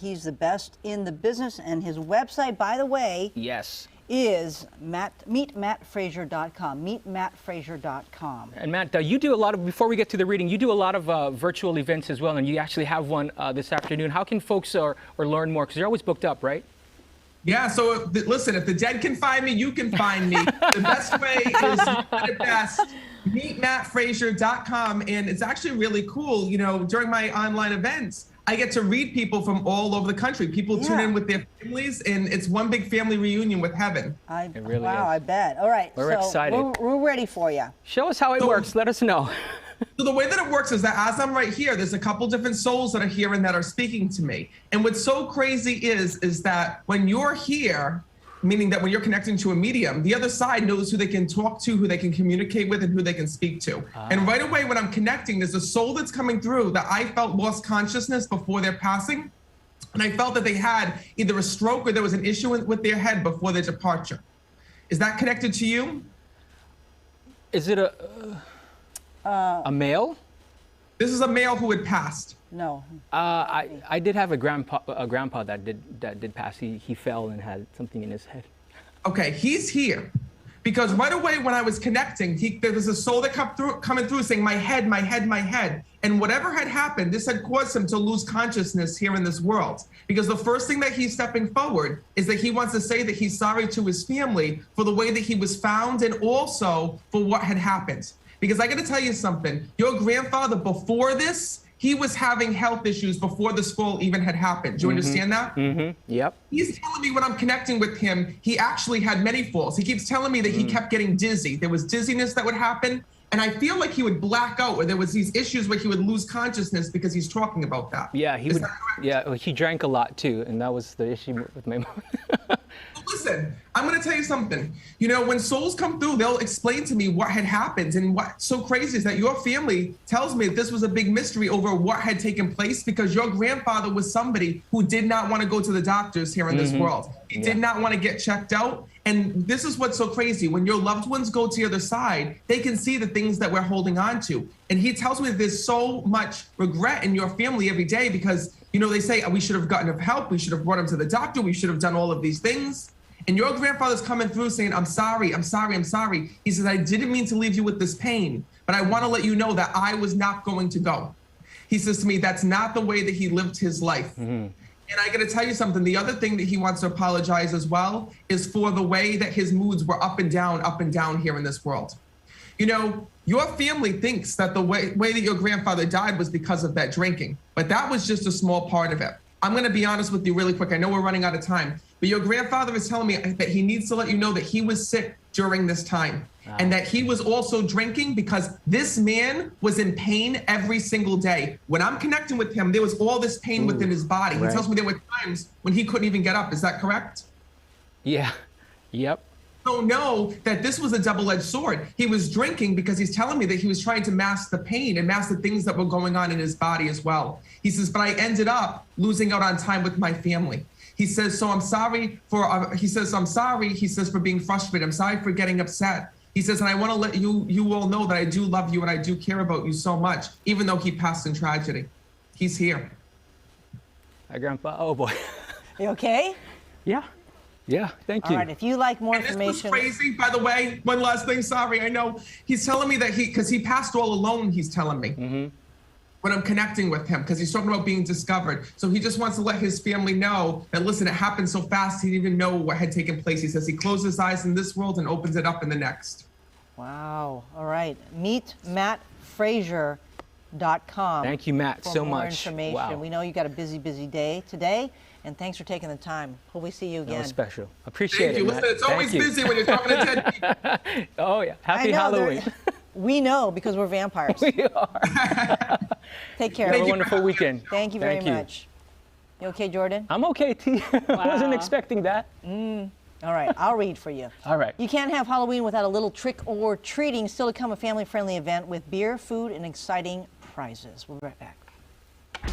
He's the best in the business, and his website, by the way, yes, is meetmattfraser.com. Meetmattfraser.com. And Matt, you do a lot of, before we get to the reading, you do a lot of virtual events as well, and you actually have one this afternoon. How can folks or learn more? Because you're always booked up, right? Yeah, so listen, if the dead can find me, you can find me. The best way is the best. Meetmattfraser.com, and it's actually really cool. You know, during my online events, I get to read people from all over the country. People tune in with their families, and it's one big family reunion with heaven. It really is. I bet. All right, we're excited. We're ready for you. Show us how it works. Let us know. So the way that it works is that as I'm right here, there's a couple different souls that are here and that are speaking to me. And what's so crazy is that when you're here, meaning that when you're connecting to a medium, the other side knows who they can talk to, who they can communicate with, and who they can speak to. And right away when I'm connecting, there's a soul that's coming through that I felt lost consciousness before their passing. And I felt that they had either a stroke or there was an issue with their head before their departure. Is that connected to you? Is it a male? This is a male who had passed. No. I did have a grandpa that did pass. He fell and had something in his head. Okay, he's here. Because right away when I was connecting, there was a soul that kept coming through saying, my head, my head, my head. And whatever had happened, this had caused him to lose consciousness here in this world. Because the first thing that he's stepping forward is that he wants to say that he's sorry to his family for the way that he was found and also for what had happened. Because I got to tell you something, your grandfather before this, he was having health issues before this fall even had happened. Do you understand that? Yep. He's telling me when I'm connecting with him, he actually had many falls. He keeps telling me that he kept getting dizzy. There was dizziness that would happen. And I feel like he would black out, or there was these issues where he would lose consciousness because he's talking about that. Yeah, he would. Yeah, he drank a lot too, and that was the issue with my mom. Listen, I'm going to tell you something. You know, when souls come through, they'll explain to me what had happened. And what's so crazy is that your family tells me that this was a big mystery over what had taken place because your grandfather was somebody who did not want to go to the doctors here in this world. He did not want to get checked out. And this is what's so crazy. When your loved ones go to the other side, they can see the things that we're holding on to. And he tells me that there's so much regret in your family every day because, you know, they say, we should have gotten help. We should have brought him to the doctor. We should have done all of these things. And your grandfather's coming through saying, I'm sorry, I'm sorry, I'm sorry. He says, I didn't mean to leave you with this pain, but I want to let you know that I was not going to go. He says to me, that's not the way that he lived his life. And I got to tell you something. The other thing that he wants to apologize as well is for the way that his moods were up and down here in this world. You know, your family thinks that the way that your grandfather died was because of that drinking, but that was just a small part of it. I'm going to be honest with you really quick. I know we're running out of time, but your grandfather is telling me that he needs to let you know that he was sick during this time and that he was also drinking because this man was in pain every single day. When I'm connecting with him, there was all this pain within his body. He tells me there were times when he couldn't even get up. Is that correct? Yeah. Yep. So know that this was a double-edged sword. He was drinking because he's telling me that he was trying to mask the pain and mask the things that were going on in his body as well. He says, but I ended up losing out on time with my family. He says, so I'm sorry for, he says, I'm sorry, he says, for being frustrated. I'm sorry for getting upset. He says, and I want to let you all know that I do love you and I do care about you so much, even though he passed in tragedy. He's here. Hi, Grandpa. Oh, boy. You okay? Yeah. Yeah, thank you. All right, if you like more information. This was crazy, by the way. One last thing, sorry, I know. He's telling me that because he passed all alone, he's telling me. When I'm connecting with him, because he's talking about being discovered. So he just wants to let his family know that, listen, it happened so fast, he didn't even know what had taken place. He says he closed his eyes in this world and opens it up in the next. Wow, all right. Meetmattfraser.com. Thank you, Matt, so much. For more information. Wow. We know you got a busy day today. And thanks for taking the time. Hope we see you again. That was special. Appreciate it, Matt. Listen, it's always busy when you're talking to dead people. Oh, yeah. Happy Halloween. We know because we're vampires. We are. Take care. Have a wonderful weekend. Thank you very much. You okay, Jordan? I'm okay, T. I wasn't expecting that. All right. I'll read for you. All right. You can't have Halloween without a little trick or treating. Still to come, a family-friendly event with beer, food, and exciting prizes. We'll be right back.